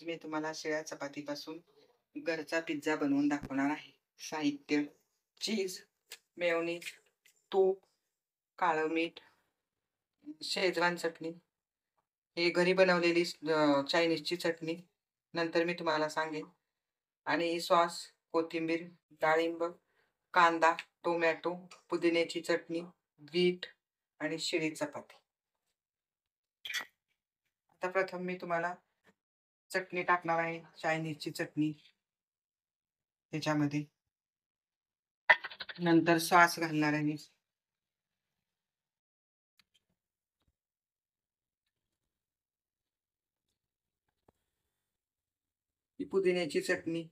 आज मी तुम्हाला शिळ्या चपातीपासून घरचा पिझ्झा बनवून दाखवणार आहे. साहित्य: चीज, मेयोनीज, तूप, काळं मीठ, शेजवान चटणी, हे घरी बनवलेली चायनीजची चटणी नंतर मी तुम्हाला सांगेन, आणि सॉस, कोथिंबीर, डाळिंब, कांदा, टोमॅटो, पुदिन्याची चटणी, बीट आणि शिळी चपाती. आता प्रथम मी तुम्हाला चटणी टाकणार आहे, चायनीजची चटणी त्याच्यामध्ये. नंतर सॉस घालणार आहे. ही पुदिन्याची चटणी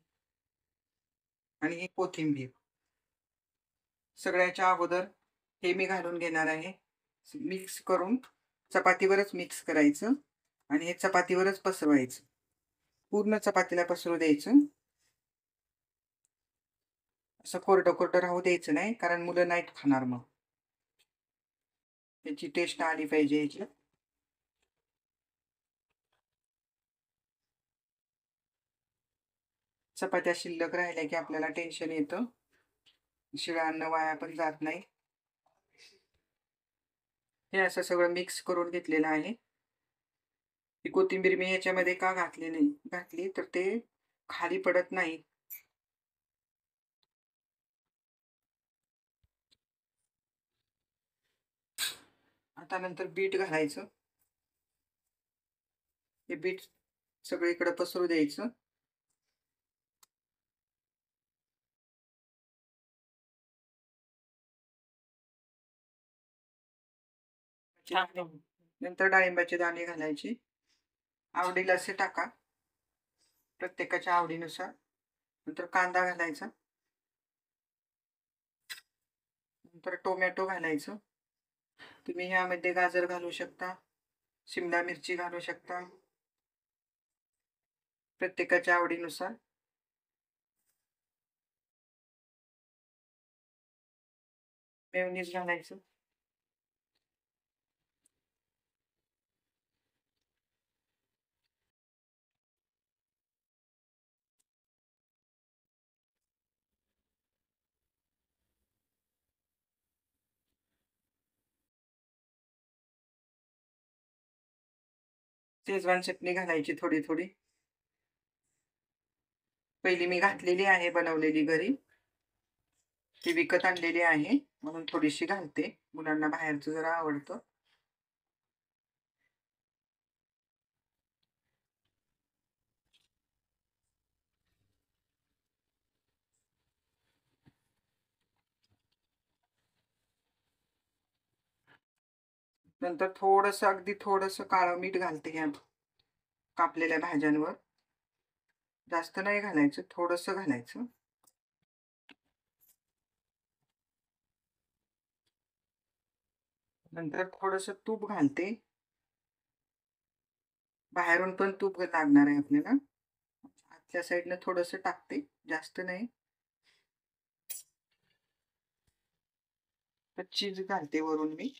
आणि ही कोथिंबीर. सगळ्याच्या अगोदर हे मी घालून घेणार आहे. मिक्स करून चपातीवरच मिक्स करायचं आणि हे चपातीवरच पसरवायचं. पूर्ण चपातीला पसरू द्यायचं. असं कोरडं कोरडं राहू द्यायचं नाही, कारण मुलं नाहीत खाणार. मग त्याची टेस्ट आली पाहिजे याची. चपात्या शिल्लक राहिल्या की आपल्याला टेन्शन येतं. शिळं अन्न वाया पण जात नाही. हे असं सगळं मिक्स करून घेतलेलं आहे. ही कोथिंबीर मी याच्यामध्ये का घातली तर ते खाली पडत नाही. आता नंतर बीट घालायचं. हे बीट सगळीकडे पसरू द्यायचं. नंतर डाळिंबाचे दाणे घालायचे. आवडीला असे टाका, प्रत्येकाच्या आवडीनुसार. नंतर कांदा घालायचा. नंतर टोमॅटो घालायचं. तुम्ही ह्यामध्ये गाजर घालू शकता, शिमला मिरची घालू शकता, प्रत्येकाच्या आवडीनुसार. मेयोनीज घालायचं. शेजवान चटणी घालायची थोडी थोडी. पहिली मी घातलेली आहे बनवलेली घरी, ती विकत आणलेली आहे म्हणून थोडीशी घालते. मुलांना बाहेरचं जरा आवडतं. नंतर थोडंसं, अगदी थोडंसं काळं मीठ घालते ह्या कापलेल्या भाज्यांवर. जास्त नाही घालायचं, थोडंसं घालायचं. नंतर थोडंसं तूप घालते. बाहेरून पण तूप लागणार आहे आपल्याला. आतल्या साईडनं थोडंसं टाकते, जास्त नाही. तर चीज घालते वरून मी.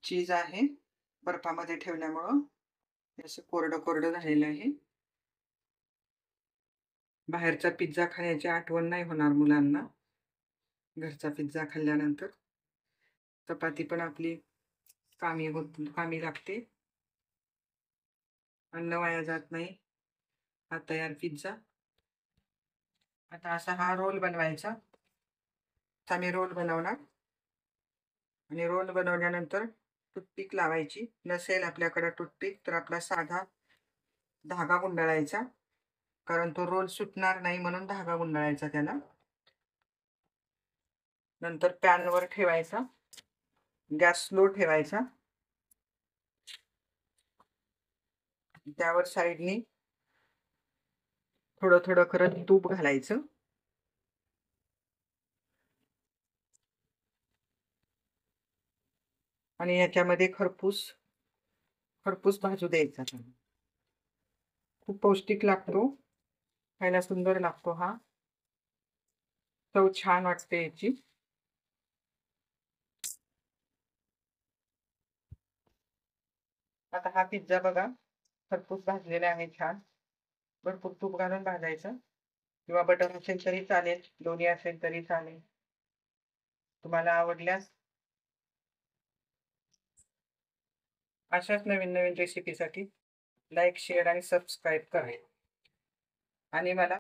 चीज आहे, बर्फामध्ये ठेवल्यामुळं असं कोरडं कोरडं झालेलं आहे. बाहेरचा पिझ्झा खाण्याची आठवण नाही होणार मुलांना घरचा पिझ्झा खाल्ल्यानंतर. चपाती पण आपली कामी लागते. अन्न वाया जात नाही. हा तयार पिझ्झा. आता असा हा रोल बनवायचा. आता मी रोल बनवणार आणि रोल बनवल्यानंतर टूथपिक लावायची. नसेल आपल्याकडे टूथपिक तर आपला साधा धागा गुंडाळायचा, कारण तो रोल सुटणार नाही म्हणून धागा गुंडाळायचा त्याला. नंतर पॅनवर ठेवायचा, गॅस स्लो ठेवायचा. त्यावर साईडनी थोडं थोडं करत तूप घालायचं आणि याच्यामध्ये खरपूस भाजू द्यायचा. खूप पौष्टिक लागतो, खायला सुंदर लागतो. हा चव छान वाटते याची. आता हा पिझ्झा बघा खरपूस भाजलेला आहे छान. भरपूर तूप घालून भाजायचं किंवा बटर असेल तरी चालेल, दोन्ही असेल तरी चालेल. तुम्हाला आवडल्यास अशाच नवीन नवीन रेसिपीसाठी लाईक, शेअर आणि सबस्क्राईब करा. आणि मला